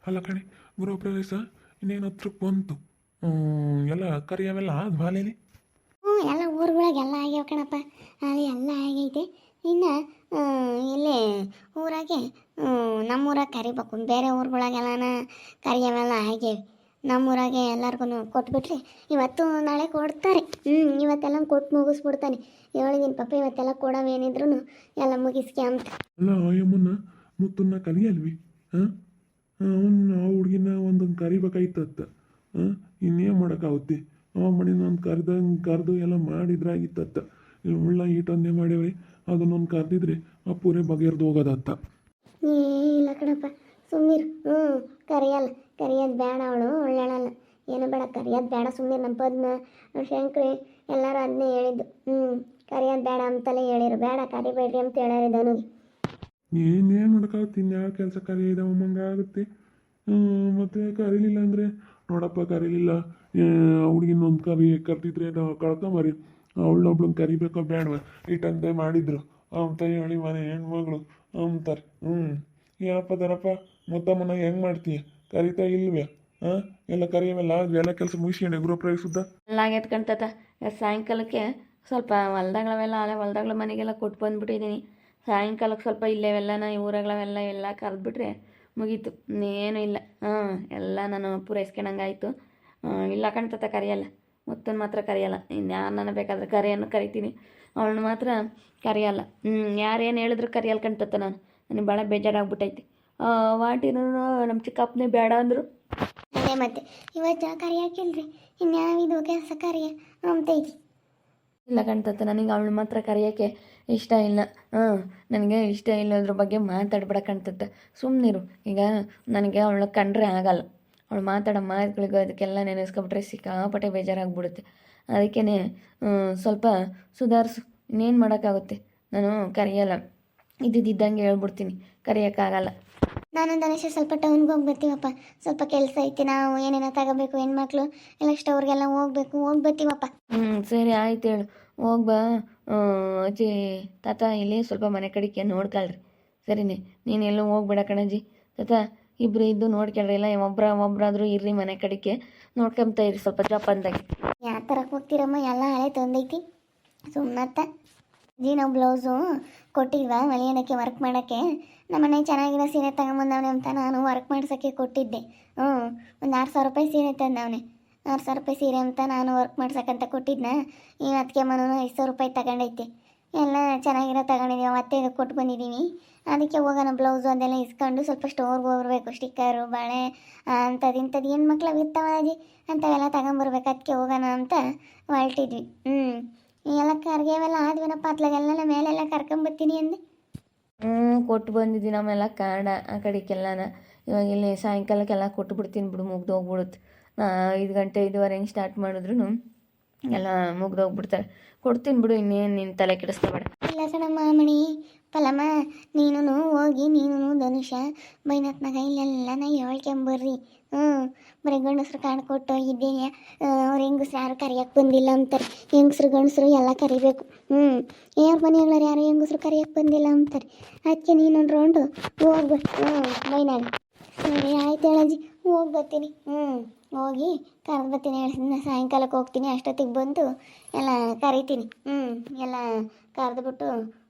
ಅಲ್ಲ ಕಣೆ, ಗೃಹ ಪ್ರವೇಶ ಇನ್ನೇನು ಹತ್ರಕ್ಕೆ ಬಂತು. ಎಲ್ಲ ಕರಿಯವೆಲ್ಲ ಆದ್ ಬಾಲೇಲಿ. ಹ್ಞೂ ಎಲ್ಲ ಊರುಗಳಾಗೆಲ್ಲ ಆಗ್ಯಾವ ಕಣಪ್ಪ. ಅಲ್ಲಿ ಎಲ್ಲ ಆಗೈತೆ. ಇನ್ನು ಇಲ್ಲಿ ಊರಾಗೆ ನಮ್ಮೂರಾಗ ಕರಿಬೇಕು. ಬೇರೆ ಊರುಗಳಾಗೆಲ್ಲನ ಕರಿಯವೆಲ್ಲ ಆಗ್ಯಾವೆ. ನಮ್ಮೂರಾಗೆ ಎಲ್ಲರಿಗೂ ಕೊಟ್ಬಿಟ್ರೆ ಇವತ್ತು ನಾಳೆ ಕೊಡ್ತಾರೆ. ಇವತ್ತೆಲ್ಲ ಕೊಟ್ಟು ಮುಗಿಸ್ಬಿಡ್ತಾನೆ. ಹೇಳಿದೀನಿ ಪಾಪ, ಇವತ್ತೆಲ್ಲ ಕೊಡೋವೇನಿದ್ರು ಎಲ್ಲ ಮುಗಿಸ್ಕೆ ಅಂತ. ಅಲ್ಲ ಅಯ್ಯಮ್ಮನ ಮುತ್ತನ್ನ ಕರಿಯಲ್ವಿ? ಹಾಂ, ಅವನ್ನ ಆ ಹುಡುಗಿನ ಒಂದೊಂದು ಕರಿಬೇಕಾಯ್ತತ್ತ. ಇನ್ನೇನು ಮಾಡೋಕ್ಕಾಗುತ್ತೆ? ಅವ ಮಣಿನ ಒಂದು ಕರೆದು ಎಲ್ಲ ಮಾಡಿದ್ರಾಗಿತ್ತತ್ತ. ಇಲ್ಲಿ ಉಳ್ಳ ಈಟೊಂದೇ ಮಾಡ್ಯವ್ರಿ, ಅದನ್ನೊಂದು ಕರೆದಿದ್ರೆ ಆ ಪೂರೆ ಬಗೆಹರ್ದು ಹೋಗೋದತ್ತ. ಏ ಇಲ್ಲ ಕಣಪ್ಪ, ಸುಮ್ಮೀರು. ಕರಿಯಲ್ಲ, ಕರಿಯೋದು ಬೇಡ. ಅವಳು ಒಳ್ಳೆಳಲ್ಲ, ಏನೋ ಬೇಡ, ಕರಿಯೋದು ಬೇಡ. ಸುಮ್ಮನೆ ನಮ್ಮ ಪದ್ಮ ಶಂಕರಿ ಎಲ್ಲರೂ ಅದನ್ನೇ ಹೇಳಿದ್ದು. ಕರಿಯೋದು ಬೇಡ ಅಂತಲೇ ಹೇಳಿರು. ಬೇಡ ಕರಿಬೇಡ್ರಿ ಅಂತ ಹೇಳ್ಯಾರ ಧನುಗೆ. ಏನೇನು ಮಾಡೋಕ್ಕಾಗುತ್ತೆ? ಇನ್ಯಾವ ಕೆಲಸ ಕರಿಯದಮ್ಮಂಗ ಆಗುತ್ತೆ. ಮತ್ತು ಕರೀಲಿಲ್ಲ ಅಂದರೆ ನೋಡಪ್ಪ, ಕರೀಲಿಲ್ಲ ಹುಡುಗಿನೊಂದು ಕರೆದಿದ್ರೆ ನಾವು ಕಳ್ಕೊಂಬರಿ. ಅವಳನ್ನೊಬ್ಳನ್ನ ಕರಿಬೇಕೋ ಬೇಡವ? ಇಟ್ಟಂತೆ ಮಾಡಿದ್ರು ಅಂತ ಹೇಳಿ ಮನೆ ಹೆಣ್ಮಗಳು ಅಂತಾರೆ. ಏನಪ್ಪ ದನಪ್ಪ, ಮುತ್ತಮ್ಮನ ಹೆಂಗೆ ಮಾಡ್ತೀಯ? ಕರಿತಾ ಇಲ್ವೇ? ಎಲ್ಲ ಕರಿಯವೆಲ್ಲ ಎಲ್ಲ ಕೆಲಸ ಮುಗಿಸ್ಕೊಂಡೆ ಗೃಹ ಪ್ರವೇಶದ ಎಲ್ಲ ಎತ್ಕೊಂತತ. ಸಾಯಂಕಾಲಕ್ಕೆ ಸ್ವಲ್ಪ ಹೊಲ್ದಾಗಳವೆಲ್ಲ ಅಲೆ ಹೊಲ್ದಾಗಳ ಮನೆಗೆಲ್ಲ ಕೊಟ್ಟು ಬಂದುಬಿಟ್ಟಿದ್ದೀನಿ. ಸಾಯಂಕಾಲಕ್ಕೆ ಸ್ವಲ್ಪ ಇಲ್ಲೇವೆಲ್ಲನ ಊರಗಳವೆಲ್ಲ ಎಲ್ಲ ಕರೆದ್ಬಿಟ್ರೆ ಮುಗೀತು, ಏನೂ ಇಲ್ಲ. ಎಲ್ಲ ನಾನು ಪೂರೈಸ್ಕೊಂಡಂಗಾಯ್ತು. ಇಲ್ಲ ಕಣ್ತತ, ಕರೆಯಲ್ಲ. ಮುತ್ತನ್ನು ಮಾತ್ರ ಕರೆಯಲ್ಲ. ಇನ್ಯಾರನ್ನ ಬೇಕಾದ್ರೆ ಕರೆಯನ್ನು ಕರಿತೀನಿ, ಅವಳನ್ನ ಮಾತ್ರ ಕರೆಯಲ್ಲ. ಯಾರೇನು ಹೇಳಿದ್ರು ಕರೆಯಲ್ಲ ಕಣ್ತತ. ನನಗೆ ಭಾಳ ಬೇಜಾರಾಗ್ಬಿಟ್ಟೈತಿ. ವಾಟಿನೂ ನಮ್ಮ ಚಿಕ್ಕಪ್ಪನೇ ಬೇಡ ಅಂದರು. ಅದೇ ಮತ್ತೆ ಇವತ್ತು ಕರಿಯಾಕಿಲ್ರಿ, ಇನ್ಯಾವಿದು ಕೆಲಸ ಕರಿಯ ಅಂತೈತಿ. ಇಲ್ಲ ಕಣ್ತತ, ನನಗೆ ಅವಳು ಮಾತ್ರ ಕರೆಯೋಕ್ಕೆ ಇಷ್ಟ ಇಲ್ಲ. ನನಗೆ ಇಷ್ಟ ಇಲ್ಲದ್ರ ಬಗ್ಗೆ ಮಾತಾಡ್ಬೇಡ ಕಣ್ತತ್ತ. ಸುಮ್ಮನಿರು. ಈಗ ನನಗೆ ಅವಳ ಕಂಡ್ರೆ ಆಗಲ್ಲ. ಅವಳು ಮಾತಾಡೋ ಮಾತುಗಳಿಗೂ ಅದಕ್ಕೆಲ್ಲ ನೆನೆಸ್ಕೊಬಿಟ್ರೆ ಸಿಕ್ಕಾಪಟ್ಟೆ ಬೇಜಾರಾಗ್ಬಿಡುತ್ತೆ. ಅದಕ್ಕೇ ಸ್ವಲ್ಪ ಸುಧಾರಿಸು. ಇನ್ನೇನು ಮಾಡೋಕ್ಕಾಗುತ್ತೆ? ನಾನು ಕರೆಯಲ್ಲ, ಇದ್ದಿದ್ದಂಗೆ ಹೇಳ್ಬಿಡ್ತೀನಿ, ಕರೆಯೋಕ್ಕಾಗಲ್ಲ. ನಾನು ಧನುಷ ಸ್ವಲ್ಪ ಟೌನ್ಗೆ ಹೋಗಿ ಬರ್ತೀವಪ್ಪ. ಸ್ವಲ್ಪ ಕೆಲಸ ಐತಿ. ನಾವು ಏನೇನೋ ತಗೋಬೇಕು, ಹೆಣ್ಮಕ್ಳು ಎಲ್ಲ ಸ್ಟೋರ್ಗೆಲ್ಲ ಹೋಗಿ ಬರ್ತೀವಪ್ಪ. ಸರಿ ಆಯ್ತು, ಹೇಳು. ಹೋಗ್ಬಾ. ಅಜ್ಜಿ ತಾತ ಇಲ್ಲಿ ಸ್ವಲ್ಪ ಮನೆ ಕಡೆಗೆ ನೋಡ್ಕೊಳ್ರಿ. ಸರಿನೇ, ನೀನು ಎಲ್ಲೂ ಹೋಗ್ಬೇಡ ಕಣಜ್ಜಿ. ತಾತ ಇಬ್ಬರು ಇದ್ದು ನೋಡ್ಕೊಳ್ರಿ. ಇಲ್ಲ ಒಬ್ಬರಾದ್ರೂ ಇರ್ರಿ ಮನೆ ಕಡೆಗೆ, ನೋಡ್ಕೊಂತ ಇರಿ ಸ್ವಲ್ಪ ಜೋಪಾನದಾಗಿ. ಯಾವ ಥರಕ್ಕೆ ಹೋಗ್ತೀರಮ್ಮ? ಎಲ್ಲ ಹಳೆ ತಂದೈತಿ ಸುಮ್ಮತ್ತ. ನಾವು ಬ್ಲೌಸು ಕೊಟ್ಟಿದ್ವಾ ಹೊಲಿಯೋದಕ್ಕೆ, ವರ್ಕ್ ಮಾಡೋಕ್ಕೆ. ನಮ್ಮನೆ ಚೆನ್ನಾಗಿರೋ ಸೀರೆ ತಗೊಂಬಂದವನೆ ಅಂತ ನಾನು ವರ್ಕ್ ಮಾಡ್ಸೋಕ್ಕೆ ಕೊಟ್ಟಿದ್ದೆ. ಒಂದು 6,000 ರೂಪಾಯಿ ಸೀರೆ ತಂದವನೆ. 6,000 ರೂಪಾಯಿ ಸೀರೆ ಅಂತ ನಾನು ವರ್ಕ್ ಮಾಡ್ಸೋಕ್ಕಂತ ಕೊಟ್ಟಿದ್ನ. ಈ ಅದಕ್ಕೆ ಮನೂ 500 ರೂಪಾಯಿ ತಗೊಂಡೈತೆ. ಎಲ್ಲ ಚೆನ್ನಾಗಿರೋ ತಗೊಂಡಿದ್ದೀವಿ, ಮತ್ತೆ ಇದು ಕೊಟ್ಟು ಬಂದಿದ್ದೀವಿ. ಅದಕ್ಕೆ ಹೋಗೋಣ ಬ್ಲೌಸು ಅದೆಲ್ಲ ಇಸ್ಕೊಂಡು ಸ್ವಲ್ಪ ಸ್ಟೋರ್ಗೆ ಹೋಗ್ಬರ್ಬೇಕು. ಸ್ಟಿಕ್ಕರು, ಬಳೆ ಇಂಥದ್ದು ಏನು ಮಕ್ಳು ಇರ್ತಾವಜಿ ಅಂಥವೆಲ್ಲ ತಗೊಂಬರ್ಬೇಕು. ಅದಕ್ಕೆ ಹೋಗೋಣ ಅಂತ ಹೊರಟಿದ್ವಿ. ಎಲ್ಲ ಕರ್ಗೆವೆಲ್ಲ ಆದ್ವೇನಪ್ಪ. ಅತ್ಲಾಗೆಲ್ಲ ಮೇಲೆಲ್ಲ ಕರ್ಕೊಂಬರ್ತೀನಿ ಅಂದೆ. ಕೊಟ್ಟು ಬಂದಿದ್ದೀನಿ ಆಮೇಲೆ ಕಾರಣ ಆ ಕಡೆಗೆಲ್ಲನ. ಇವಾಗ ಇಲ್ಲಿ ಸಾಯಂಕಾಲಕ್ಕೆಲ್ಲ ಕೊಟ್ಟು ಬಿಡ್ತೀನಿ ಬಿಡು, ಮುಗ್ದು ಹೋಗ್ಬಿಡುತ್ತೆ. 5 ಗಂಟೆ 5:15 ಹಿಂಗೆ ಸ್ಟಾರ್ಟ್ ಮಾಡಿದ್ರು ಎಲ್ಲ ಮುಗ್ದೋಗ್ಬಿಡ್ತಾರೆ. ಕೊಡ್ತೀನಿ ಬಿಡು, ಇನ್ನೇನು ನಿನ್ನ ತಲೆ ಕೆಡಿಸ್ಕೋಬೇಡ. ಇಲ್ಲ ಕಣಮ್ಮ ಮಣಿ ಪಲಮ್ಮ, ನೀನು ಹೋಗಿ ನೀನು ಧನುಷ ಬೈನತ್ನಾಗ ಇಲ್ಲೆಲ್ಲ ನಾ ಹೇಳ್ಕೊಂಬರ್ರಿ. ಬರೀ ಗಂಡಸ್ರು ಕಾಣ್ ಕೊಟ್ಟು ಹೋಗಿದ್ದೇನೆ. ಅವ್ರು ಹೆಂಗಸ್ರು ಯಾರು ಕರಿಯಕ್ಕೆ ಬಂದಿಲ್ಲ ಅಂತಾರೆ. ಹೆಂಗಸ್ರು ಗಂಡಸ್ರು ಎಲ್ಲ ಕರಿಬೇಕು. ಯಾರ ಮನೆಗಳಾರು ಯಾರು ಹೆಂಗಸ್ರು ಕರಿಯಕ್ಕೆ ಬಂದಿಲ್ಲ ಅಂತಾರೆ. ಅದಕ್ಕೆ ನೀನೊಂದು ರೌಂಡು ಹೋಗ್ಬೇಕು ಬೈನಾಗ. ಸರಿ ಆಯ್ತು ಹೇಳಜ್ಜಿ, ಹೋಗಿ ಬರ್ತೀನಿ. ಹೋಗಿ ಕರೆದು ಬರ್ತೀನಿ. ಹೇಳಿ ಸಾಯಂಕಾಲಕ್ಕೆ ಹೋಗ್ತೀನಿ. ಅಷ್ಟೊತ್ತಿಗೆ ಬಂದು ಎಲ್ಲ ಕರಿತೀನಿ. ಎಲ್ಲ ಕರೆದ್ಬಿಟ್ಟು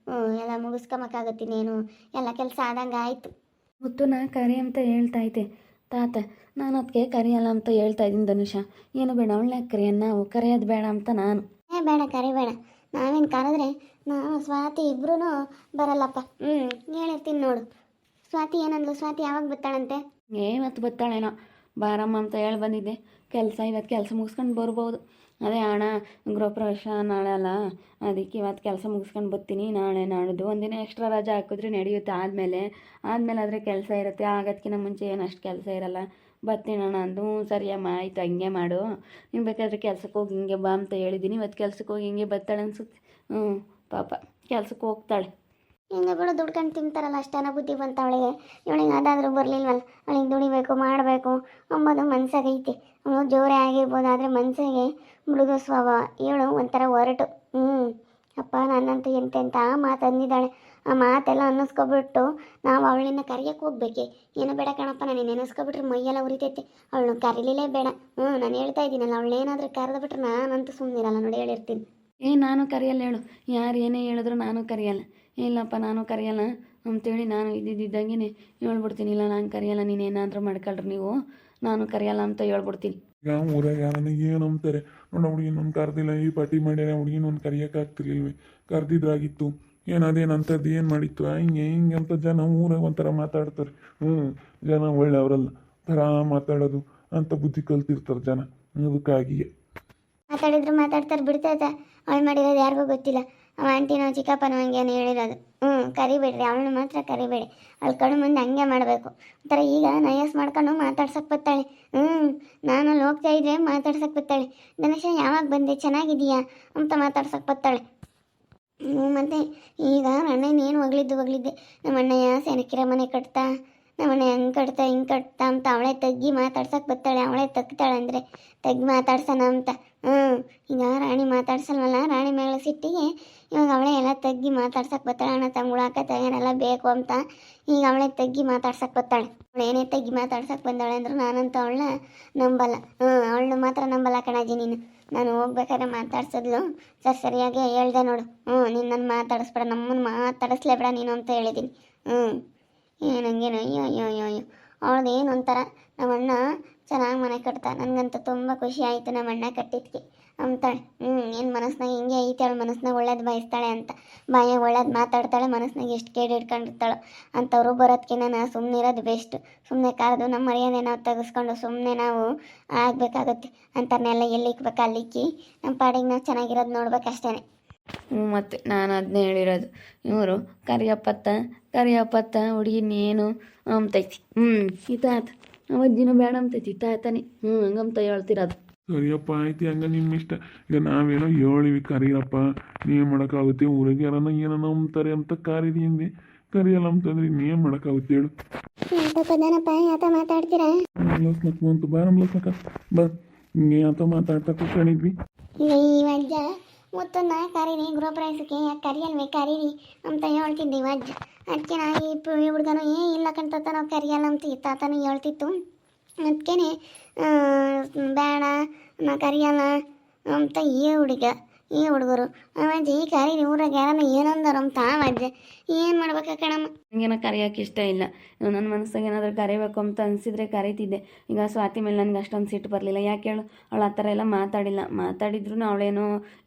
ಎಲ್ಲ ಮುಗಿಸ್ಕೊಂಬಕ್ಕಾಗತ್ತೀನೇನು, ಎಲ್ಲ ಕೆಲಸ ಆದಂಗೆ ಆಯಿತು. ಮುತ್ತುನ ಕರಿ ಅಂತ ಹೇಳ್ತಾ ಇದ್ದೆ ತಾತ. ನಾನು ಅದಕ್ಕೆ ಕರಿಯಲ್ಲ ಅಂತ ಹೇಳ್ತಾ ಇದ್ದೀನಿ ಧನುಷ. ಏನು ಬೇಡ, ಒಳ್ಳೆ ನಾವು ಕರೆಯೋದು ಬೇಡ ಅಂತ ನಾನು. ಬೇಡ ಕರಿಬೇಡ. ನಾವೇನು ಕರೆದ್ರೆ ನಾನು ಸ್ವಾತಿ ಇಬ್ಬರೂ ಬರಲ್ಲಪ್ಪ. ಹೇಳಿರ್ತೀನಿ ನೋಡು. ಸ್ವಾತಿ ಏನಂದ್ಲು? ಸ್ವಾತಿ ಯಾವಾಗ ಬರ್ತಾಳಂತೆ? ಇವತ್ತು ಬರ್ತಾಳೇನೋ. ಬಾರಮ್ಮ ಅಂತ ಹೇಳಿ ಬಂದಿದ್ದೆ. ಇವತ್ತು ಕೆಲಸ ಮುಗಿಸ್ಕೊಂಡು ಬರ್ಬೋದು. ಅದೇ ಹಣ ಗೃಹ ಪ್ರವೇಶ ನಾಳೆ ಅಲ್ಲ, ಅದಕ್ಕೆ ಇವತ್ತು ಕೆಲಸ ಮುಗಿಸ್ಕೊಂಡು ಬರ್ತೀನಿ. ನಾಳೆ ನಾಡಿದ್ದು ಒಂದಿನ ಎಕ್ಸ್ಟ್ರಾ ರಜೆ ಹಾಕಿದ್ರೆ ನಡೆಯುತ್ತೆ. ಆದಮೇಲೆ ಆದರೆ ಕೆಲಸ ಇರುತ್ತೆ. ಆಗೋದಕ್ಕಿಂತ ಮುಂಚೆ ಏನು ಅಷ್ಟು ಕೆಲಸ ಇರಲ್ಲ. ಬರ್ತೀನಿ ಅಣ್ಣ ಅಂದು. ಸರಿಯಮ್ಮ ಆಯಿತು, ಹಂಗೆ ಮಾಡು. ನೀನು ಬೇಕಾದರೆ ಕೆಲ್ಸಕ್ಕೆ ಹೋಗಿ ಹಿಂಗೆ ಬಾ ಅಂತ ಹೇಳಿದ್ದೀನಿ. ಇವತ್ತು ಕೆಲ್ಸಕ್ಕೆ ಹೋಗಿ ಹಿಂಗೆ ಬರ್ತಾಳೆ ಅನ್ಸುತ್ತೆ. ಪಾಪ ಕೆಲ್ಸಕ್ಕೆ ಹೋಗ್ತಾಳೆ. ಹಿಂಗೆ ಬಿಡು, ದುಡ್ಕೊಂಡು ತಿಂತಾರಲ್ಲ, ಅಷ್ಟೇನ ಬುದ್ಧಿ ಬಂತ ಅವಳಿಗೆ. ಇವಳಿಗೆ ಅದಾದರೂ ಬರಲಿಲ್ವಲ್ಲ. ಅವಳಿಗೆ ದುಡಿಬೇಕು ಮಾಡಬೇಕು ಅಂಬೋದು ಮನ್ಸಾಗೈತಿ. ಅವಳು ಜೋರೇ ಆಗಿರ್ಬೋದು, ಆದರೆ ಮನಸ್ಸಿಗೆ ಮೃದು ಸ್ವಭಾವ. ಇವಳು ಒಂಥರ ಹೊರಟು. ಅಪ್ಪ ನನ್ನಂತೂ ಎಂತೆಂಥ ಮಾತು ಅಂದಿದ್ದಾಳೆ. ಆ ಮಾತೆಲ್ಲ ಅನ್ನಿಸ್ಕೊಬಿಟ್ಟು ನಾವು ಅವಳನ್ನ ಕರಿಯಕ್ಕೆ ಹೋಗ್ಬೇಕೆ. ಏನೋ ಬೇಡ ಕಣಪ್ಪ, ನಾನು ನೆನೆಸ್ಕೊಬಿಟ್ರೆ ಮೈಯೆಲ್ಲ ಉರಿತೈತೆ. ಅವಳನ್ನ ಕರೀಲಿಲ್ಲೇ ಬೇಡ. ನಾನು ಹೇಳ್ತಾ ಇದ್ದೀನಲ್ಲ, ಅವಳೇನಾದ್ರೂ ಕರೆದ್ಬಿಟ್ರೆ ನಾನಂತೂ ಸುಮ್ಮನಿರಲ್ಲ ನೋಡಿ, ಹೇಳಿರ್ತೀನಿ. ನಾನು ಕರೆಯಲ್ಲ ಹೇಳು, ಯಾರು ಏನೇ ಹೇಳಿದ್ರು ನಾನು ಕರೆಯಲ್ಲ. ಇಲ್ಲಪ್ಪ ನಾನು ಕರೆಯಲ್ಲ ಅಂತೇಳಿ ನಾನು ಇದ್ದಿದ್ದಂಗೆ ಹೇಳ್ಬಿಡ್ತೀನಿ. ಇಲ್ಲ ನಾನು ಕರೆಯಲ್ಲ, ನೀನೇನಾದರೂ ಮಾಡ್ಕೊಳ್ರಿ ನೀವು, ನಾನು ಕರೆಯಲ್ಲ ಅಂತ ಹೇಳ್ಬಿಡ್ತೀನಿ. ಈಗ ಊರಾಗ ಯಾರನ್ನ ಏನು ಅಂತಾರೆ ನೋಡು, ಹುಡುಗಿನ ಒಂದು ಕರೆದಿಲ್ಲ, ಈ ಪಾರ್ಟಿ ಮಾಡ್ಯಾರ, ಹುಡುಗಿನ ಒಂದು ಕರೆಯೋಕ್ಕಾಗ್ತಿರ್ಲಿಲ್ವೇ, ಕರೆದಿದ್ರಾಗಿತ್ತು. ಅದೇನಂಥದ್ದು ಏನು ಮಾಡಿತ್ತು ಹಿಂಗೆ ಅಂತ ಜನ ಊರಾಗ ಒಂಥರ ಮಾತಾಡ್ತಾರೆ. ಜನ ಒಳ್ಳೆಯವರಲ್ಲ ಥರ ಮಾತಾಡೋದು ಅಂತ ಬುದ್ಧಿ ಕಲ್ತಿರ್ತಾರೆ ಜನ. ಅದಕ್ಕಾಗಿಯೇ ಮಾತಾಡಿದ್ರು ಮಾತಾಡ್ತಾರೆ, ಬಿಡ್ತೈತೆ. ಅವಳು ಮಾಡಿರೋದು ಯಾರಿಗೂ ಗೊತ್ತಿಲ್ಲ. ಅವ ಆಂಟಿನೋ ಚಿಕ್ಕಪ್ಪನೋ ಹಂಗೇನು ಹೇಳಿರೋದು. ಕರಿಬೇಡ್ರಿ, ಅವಳನ್ನ ಮಾತ್ರ ಕರಿಬೇಡಿ. ಅವಳು ಕಣ್ಣು ಮುಂದೆ ಹಂಗೆ ಮಾಡಬೇಕು. ಒಂಥರ ಈಗ ನಯಸ್ ಮಾಡ್ಕೊಂಡು ಮಾತಾಡ್ಸಕ್ಕೆ ಬರ್ತಾಳೆ. ನಾನು ಅಲ್ಲಿ ಹೋಗ್ತಾ ಇದ್ರೆ ಮಾತಾಡ್ಸಕ್ಕೆ ಬರ್ತಾಳೆ. ಗಣೇಶ ಯಾವಾಗ ಬಂದೆ, ಚೆನ್ನಾಗಿದೆಯಾ ಅಂತ ಮಾತಾಡ್ಸಕ್ಕೆ ಬರ್ತಾಳೆ. ಮತ್ತು ಈಗ ಅಣ್ಣನ ಏನು ಹೊಗಳಿದ್ದೆ, ನಮ್ಮ ಅಣ್ಣಯ್ಯ ಸೆನಕಿರ ಮನೆ ಕಟ್ತಾ, ನಮ್ಮ ಅಣ್ಣ ಹಂಗೆ ಕಟ್ತಾ ಹಿಂಗೆ ಕಟ್ತಾ ಅಂತ ಅವಳೇ ತಗ್ಗಿ ಮಾತಾಡ್ಸಕ್ಕೆ ಬರ್ತಾಳೆ. ಅವಳೇ ತಗ್ತಾಳೆ ಅಂದರೆ ತಗ್ಗಿ ಮಾತಾಡ್ಸೋಣ ಅಂತ. ಈಗ ರಾಣಿ ಮಾತಾಡ್ಸಲ್ವಲ್ಲ, ರಾಣಿ ಮೇಲೆ ಸಿಟ್ಟಿಗೆ ಇವಾಗ ಅವಳೇ ಎಲ್ಲ ತಗ್ಗಿ ಮಾತಾಡ್ಸಕ್ಕೆ ಬರ್ತಾಳೆ. ಅಣ್ಣ ತಂಗುಳು ಅಕ್ಕ ತಯಾರೆಲ್ಲ ಬೇಕು ಅಂತ ಈಗ ಅವಳೇ ತಗ್ಗಿ ಮಾತಾಡ್ಸಕ್ಕೆ ಬರ್ತಾಳೆ. ಅವಳು ಏನೇ ತಗ್ಗಿ ಮಾತಾಡ್ಸಕ್ಕೆ ಬಂದಾಳೆ ಅಂದ್ರೆ ನಾನಂತೂ ಅವಳನ್ನ ನಂಬಲ್ಲ. ಅವಳನ್ನ ಮಾತ್ರ ನಂಬಲ್ಲ ಕಣಾಜಿ ನೀನು. ನಾನು ಹೋಗ್ಬೇಕಾದ್ರೆ ಮಾತಾಡ್ಸಿದ್ಲು, ಸರಿಯಾಗಿ ಹೇಳ್ದೆ ನೋಡು. ನೀನು ನನ್ನ ಮಾತಾಡಿಸ್ಬೇಡ, ನಮ್ಮನ್ನು ಮಾತಾಡಿಸ್ಲೇಬೇಡ ನೀನು ಅಂತ ಹೇಳಿದ್ದೀನಿ. ಏನಂಗೇನು ಅಯ್ಯೋ ಅಯ್ಯೋ ಅಯ್ಯೋ ಅಯ್ಯೋ ಅವಳದು ಏನು ಒಂಥರ. ನಮ್ಮಣ್ಣ ಚೆನ್ನಾಗಿ ಮನೆ ಕಟ್ತಾ, ನನಗಂತೂ ತುಂಬ ಖುಷಿ ಆಯಿತು ನಮ್ಮ ಅಣ್ಣ ಕಟ್ಟಿದ್ದಕ್ಕೆ ಅಂತಾಳೆ. ಏನು ಮನಸ್ನಾಗ ಹಿಂಗೆ ಐತೆ, ಅವಳು ಮನಸ್ನಾಗ ಒಳ್ಳೇದು ಬಯಸ್ತಾಳೆ ಅಂತ. ಬಾಯಾಗ ಒಳ್ಳೇದು ಮಾತಾಡ್ತಾಳೆ, ಮನಸ್ನಾಗ ಎಷ್ಟು ಕೇಳಿ ಇಟ್ಕೊಂಡಿರ್ತಾಳೋ ಅಂಥವ್ರು ಬರೋದಕ್ಕಿಂತ ನಾವು ಸುಮ್ಮನೆ ಇರೋದು ಬೆಸ್ಟ್. ಸುಮ್ಮನೆ ಕಾದು ನಮ್ಮ ಮರ್ಯಾದೆ ನಾವು ತೆಗೆಸ್ಕೊಂಡು ಸುಮ್ಮನೆ ನಾವು ಆಗಬೇಕಾಗುತ್ತೆ. ಅಂಥವ್ರನ್ನೆಲ್ಲ ಎಲ್ಲಿ ಇಕ್ಬೇಕು ಅಲ್ಲಿಕ್ಕಿ ನಮ್ಮ ಪಾಡಿಗೆ ನಾವು ಚೆನ್ನಾಗಿರೋದು ನೋಡ್ಬೇಕಷ್ಟೇ. ಮತ್ತು ನಾನು ಅದನ್ನೇ ಹೇಳಿರೋದು. ಇವರು ಕರಿಯಪ್ಪತ್ತ ಹುಡುಗಿನೇನು ಅಂತೈತಿ. ಈ ತಾತ ಅವಜ್ಜಿನೂ ಬೇಡ ಅಂತೈತಿ, ತಾತನೇ ಹಂಗಂತ ಹೇಳ್ತಿರೋದು. ಸರಿಯಪ್ಪ, ಆಯ್ತು, ಹಂಗೆ ನಿಮ್ಮ ಇಷ್ಟ. ಈಗ ನಾವೇನೋ ಹೇಳಿವಿ ಕರೀರಪ್ಪ, ನೀನು ಮಾಡೋಕ್ಕಾಗುತ್ತೆ. ಊರಿಗೆ ಯಾರನ್ನ ಏನೋ ನಂಬ್ತಾರೆ ಅಂತ ಕರೀದಿ, ಕರಿಯಲ್ಲ ಅಂತಂದ್ರೆ ಇನ್ನೇನು ಮಾಡೋಕ್ಕಾಗುತ್ತೆ ಹೇಳು. ಯಾತ ಮಾತಾಡ್ತೀರಾ? ಬಂತು ಬಾರಮ್ಲಸ್ನಕ ಬಾ, ಹಿಂಗೆ ಯಾತ ಮಾತಾಡ್ತಾ ಕೂತ್ಕೊಂಡಿದ್ವಿ. ಈಗ ಈ ಅಜ್ಜ ಮುತ್ತನ್ನ ಕರೀರಿ, ಗೃಹಪ್ರವೇಶಕ್ಕೆ ಯಾಕೆ ಕರಿಯಲ್ವೇ, ಕರೀರಿ ಅಂತ ಹೇಳ್ತಿದ್ದೆ ಈ ಅಜ್ಜ. ಅದಕ್ಕೆ ನಾ ಈ ಹುಡುಗನು ಇಲ್ಲ ಕಣ್ತಾತ ನಾವು ಕರಿಯಲ್ಲ ಅಂತ ಈ ತಾತನೂ ಹೇಳ್ತಿತ್ತು. ಅದಕ್ಕೇ ಬೇಡ ನಾ ಕರಿಯಲ್ಲ ಅಂತ ಈ ಹುಡುಗರು ಅಜ್ಜಿ ಕರೀರಿ, ಊರಾಗ ಯಾರನ್ನ ಏನಂದಾರ ಅಂತ ಅಜ್ಜ. ಏನು ಮಾಡ್ಬೇಕ ಕಣಮ್ಮ? ನನಗೇನೋ ಕರೆಯೋಕೆ ಇಷ್ಟ ಇಲ್ಲ. ನನ್ನ ಮನಸ್ಸಾಗ ಏನಾದರೂ ಕರಿಬೇಕು ಅಂತ ಅನಿಸಿದ್ರೆ ಕರೀತಿದ್ದೆ. ಈಗ ಸ್ವಾತಿ ಮೇಲೆ ನನಗೆ ಅಷ್ಟೊಂದು ಸಿಟ್ಟು ಬರಲಿಲ್ಲ. ಯಾಕೆ ಹೇಳು, ಅವಳು ಆ ಥರ ಎಲ್ಲ ಮಾತಾಡಿದ್ರು ಅವಳೇನೋ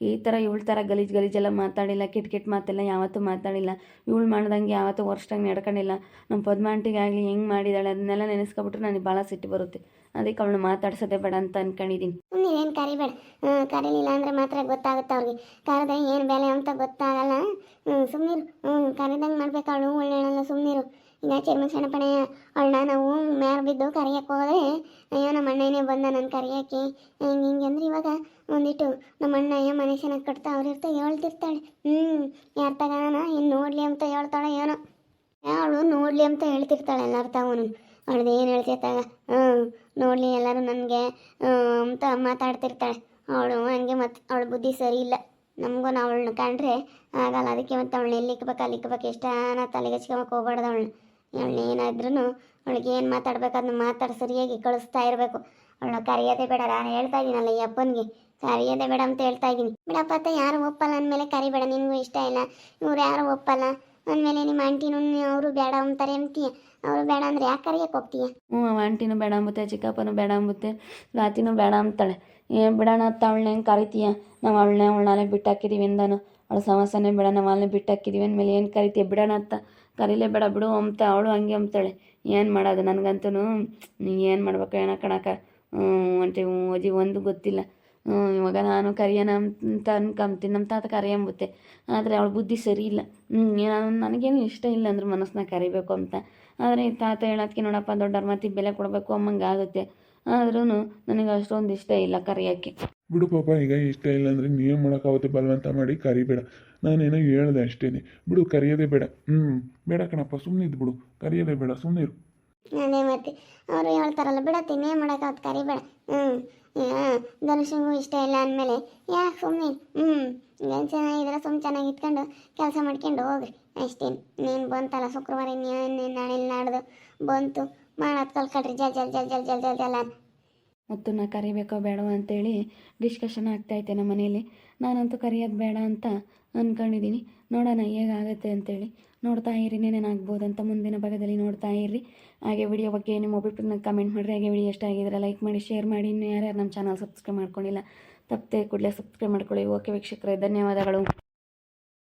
ಈ ಥರ ಇವಳ ಥರ ಗಲೀಜೆಲ್ಲ ಮಾತಾಡಿಲ್ಲ. ಕೆಟ್ಟ ಮಾತೆಲ್ಲ ಯಾವತ್ತೂ ಮಾತಾಡಿಲ್ಲ. ಇವಳು ಮಾಡ್ದಂಗೆ ಯಾವತ್ತೂ ವರ್ಷಾಗಿ ನಡ್ಕೊಂಡಿಲ್ಲ. ನಮ್ಮ ಪದ್ಮಾಂಟಿಗೆ ಆಗಲಿ ಹೆಂಗೆ ಮಾಡಿದಾಳೆ ಅದನ್ನೆಲ್ಲ ನೆನೆಸ್ಕೊಬಿಟ್ರೆ ನನಗೆ ಭಾಳ ಸಿಟ್ಟು ಬರುತ್ತೆ. ಅದಕ್ಕೆ ಅವಳು ಮಾತಾಡ್ಸೋದೇ ಬೇಡ ಅಂತ ಅಂದ್ಕೊಂಡಿದ್ದೀನಿ. ನೀವೇನು ಕರಿಬೇಡ, ಕರೀಲಿಲ್ಲ ಅಂದರೆ ಮಾತ್ರ ಗೊತ್ತಾಗುತ್ತೆ ಅವ್ರಿಗೆ. ಕರೆದ್ರೆ ಏನು ಬೆಲೆ ಅಂತ ಗೊತ್ತಾಗಲ್ಲ. ಸುಮ್ಮನಿರು, ಕರೆದಂಗೆ ಮಾಡ್ಬೇಕು. ಅವಳು ಒಳ್ಳೆಯಲ್ಲ, ಸುಮ್ಮನಿರು. ಈಗ ಚರ್ಮ ಸಣ್ಣಪಣೆ ಅವಳನ್ನ ನಾವು ಮ್ಯಾರ ಬಿದ್ದು ಕರಿಯಕ್ಕೆ ಹೋದರೆ ಅಯ್ಯೋ ನಮ್ಮ ಅಣ್ಣನೇ ಬಂದ ನಾನು ಕರಿಯೋಕ್ಕೆ ಹಿಂಗೆ ಅಂದ್ರೆ ಇವಾಗ ಒಂದಿಟ್ಟು ನಮ್ಮ ಅಣ್ಣಯ್ಯ ಮನೆ ಚೆನ್ನಾಗಿ ಕಟ್ತಾ ಅವ್ರಿರ್ತಾ ಹೇಳ್ತಿರ್ತಾಳೆ. ಯಾರು ತಗೋಣ ಇನ್ನು ನೋಡಲಿ ಅಂತ ಹೇಳ್ತಾಳೆ. ಏನೋ ಅವಳು ನೋಡಲಿ ಅಂತ ಹೇಳ್ತಿರ್ತಾಳೆ ಎಲ್ಲರ ತಾವನು. ಅವಳದು ಏನು ಹೇಳ್ತಿರ್ತಾಗ ನೋಡಲಿ ಎಲ್ಲರೂ ನನಗೆ ಅಂತ ಮಾತಾಡ್ತಿರ್ತಾಳೆ ಅವಳು. ಹಂಗೆ ಮತ್ತು ಅವಳ ಬುದ್ಧಿ ಸರಿ ಇಲ್ಲ. ನಮಗೂ ನಾವು ಅವಳನ್ನ ಕಂಡ್ರೆ ಆಗಲ್ಲ. ಅದಕ್ಕೆ ಮತ್ತು ಅವಳನ್ನ ಎಲ್ಲಿ ಇಕ್ಬೇಕು ಎಷ್ಟಾನ ತಲೆಗೆ ಹಚ್ಕೊಳಕ್ಕೆ ಹೋಗ್ಬಾರ್ದು. ಅವಳನ್ನ ಏನಾದ್ರೂ ಅವಳಿಗೆ ಏನು ಮಾತಾಡ್ಬೇಕು ಅದನ್ನ ಮಾತಾಡಿ ಸರಿಯಾಗಿ ಕಳಿಸ್ತಾ ಇರಬೇಕು. ಅವಳನ್ನ ಕರೆಯೋದೇ ಬೇಡ. ನಾನು ಹೇಳ್ತಾ ಇದ್ದೀನಲ್ಲ ಈ ಅಪ್ಪನಿಗೆ, ಕರೆಯೋದೇ ಬೇಡ ಅಂತ ಹೇಳ್ತಾ ಇದ್ದೀನಿ. ಬಿಡಪ್ಪ ಅತ್ತ, ಯಾರು ಒಪ್ಪಲ್ಲ ಅಂದಮೇಲೆ ಕರಿಬೇಡ. ನಿನಗೂ ಇಷ್ಟ ಇಲ್ಲ, ಇವ್ರು ಯಾರು ಒಪ್ಪಲ್ಲ ಅಂದಮೇಲೆ ನಿಮ್ಮ ಆಂಟಿನೂ ಅವರು ಬೇಡ ಅಂತಾರೆ ಅಂತೀಯ. ಅವರು ಬೇಡ ಅಂದರೆ ಯಾಕೆ ಕರಿಯಕ್ಕೆ ಹೋಗ್ತೀಯ? ಆಂಟಿನೂ ಬೇಡ ಅಂಬುತ್ತೆ, ಚಿಕ್ಕಪ್ಪನೂ ಬೇಡ ಅಂಬುತ್ತೆ, ರಾತಿನೂ ಬೇಡ ಅಂತಾಳೆ. ಬಿಡೋಣ ಅಂತ ಅವಳನ್ನ ಹೆಂಗೆ ಕರಿತೀಯ? ನಾವು ಅವಳನ್ನೇ ಬಿಟ್ಟು ಹಾಕಿದ್ದೀವಿ ಎಂದಾನು. ಅವಳ ಸಮಸ್ಯೆನೇ ಬೇಡ, ನಾವು ಅಲ್ಲೇ ಬಿಟ್ಟು ಹಾಕಿದ್ದೀವಿ ಅಂದಮೇಲೆ ಏನು ಕರಿತೀಯ? ಬಿಡೋಣ ಅಂತ ಕರೀಲೇ ಬೇಡ ಬಿಡು ಅಂತ ಅವಳು ಹಂಗೆ ಅಂತಾಳೆ. ಏನು ಮಾಡೋದು? ನನಗಂತೂ ನೀನು ಏನು ಮಾಡ್ಬೇಕು ಏನೋ ಕಣಕ ಅಂತೆ ಅಜ್ಜಿ ಒಂದು ಗೊತ್ತಿಲ್ಲ. ಇವಾಗ ನಾನು ಕರಿಯೋಣ ಅಂತ ಅನ್ಕೊಂತೀನಿ. ನಮ್ಮ ತಾತ ಕರಿಯಂಬುತ್ತೆ, ಆದರೆ ಅವಳ ಬುದ್ಧಿ ಸರಿ ಇಲ್ಲ. ನನಗೇನು ಇಷ್ಟ ಇಲ್ಲ ಅಂದ್ರೆ ಮನಸ್ಸನ್ನ ಕರಿಬೇಕು ಅಂತ. ಆದರೆ ಈ ತಾತ ಹೇಳೋದಕ್ಕೆ ನೋಡಪ್ಪ ದೊಡ್ಡವ್ರ ಮಾತಿಗೆ ಬೆಲೆ ಕೊಡಬೇಕು ಅಮ್ಮಂಗೆ ಆಗುತ್ತೆ. ಆದ್ರೂ ನನಗೆ ಅಷ್ಟೊಂದು ಇಷ್ಟ ಇಲ್ಲ ಕರಿಯೋಕ್ಕೆ. ಬಿಡು ಪಾಪ, ಈಗ ಇಷ್ಟ ಇಲ್ಲ ಅಂದರೆ ನೀವೇ ಮಾಡೋಕ್ಕಾಗುತ್ತೆ. ಬಲವಂತ ಮಾಡಿ ಕರಿಬೇಡ. ನಾನೇನೋ ಹೇಳ್ದೆ ಅಷ್ಟೇ. ಬಿಡು, ಕರೆಯೋದೇ ಬೇಡ. ಬೇಡ ಕಣಪ್ಪ, ಸುಮ್ಮನೆ ಇದ್ದು ಬಿಡು, ಕರೆಯೋದೇ ಬೇಡ, ಸುಮ್ಮನೆ ಇರು. ಅದೇ ಮತ್ತೆ ಅವರು ಹೇಳ್ತಾರಲ್ಲ ಬಿಡತ್ತೆ ಇನ್ನೇನು ಮಾಡೋಕ್ಕಾಗತ್ತೆ ಕರಿಬೇಡ. ಧನುಷಂಗೂ ಇಷ್ಟ ಇಲ್ಲ ಅಂದಮೇಲೆ ಯಾಕೆ ಸುಮ್ಮನೆ ಏನು ಚೆನ್ನಾಗಿದ್ರೆ ಸುಮ್ಮನೆ ಚೆನ್ನಾಗಿ ಇಟ್ಕೊಂಡು ಕೆಲಸ ಮಾಡ್ಕೊಂಡು ಹೋಗ್ರಿ ಅಷ್ಟೇನು. ನೀನು ಬಂತಲ್ಲ ಶುಕ್ರವಾರ ನಾಳೆ ನಾಡ್ದು ಬಂತು ಮಾಡೋದು ಕಲ್ಕೊಳ್ರಿ ಜಲ್ ಮುತ್ತನ್ನ ಕರಿಬೇಕೋ ಬೇಡವೋ ಅಂತೇಳಿ ಡಿಸ್ಕಷನ್ ಆಗ್ತಾಯಿತ್ತೆ ನಮ್ಮ ಮನೇಲಿ. ನಾನಂತೂ ಕರೆಯೋದು ಬೇಡ ಅಂತ ಅಂದ್ಕೊಂಡಿದ್ದೀನಿ. ನೋಡೋಣ ಹೇಗಾಗುತ್ತೆ ಅಂತೇಳಿ. ನೋಡ್ತಾ ಇರಿ ಏನೇನಾಗ್ಬೋದಂತ ಮುಂದಿನ ಭಾಗದಲ್ಲಿ ನೋಡ್ತಾ ಇರ್ರಿ. ಹಾಗೆ ವಿಡಿಯೋ ಬಗ್ಗೆ ನಿಮ್ಮ ಒಬ್ಬೊಬ್ಬರನ್ನ ಕಮೆಂಟ್ ಮಾಡಿರಿ. ಹಾಗೆ ವಿಡಿಯೋ ಇಷ್ಟ ಆಗಿದ್ರೆ ಲೈಕ್ ಮಾಡಿ, ಶೇರ್ ಮಾಡಿ. ಇನ್ನು ಯಾರ್ಯಾರು ನಮ್ಮ ಚಾನಲ್ ಸಬ್ಸ್ಕ್ರೈಬ್ ಮಾಡ್ಕೊಂಡಿಲ್ಲ ತಪ್ಪದೆ ಕೂಡಲೇ ಸಬ್ಸ್ಕ್ರೈಬ್ ಮಾಡ್ಕೊಳ್ಳಿ. ಓಕೆ ವೀಕ್ಷಕರೇ, ಧನ್ಯವಾದಗಳು.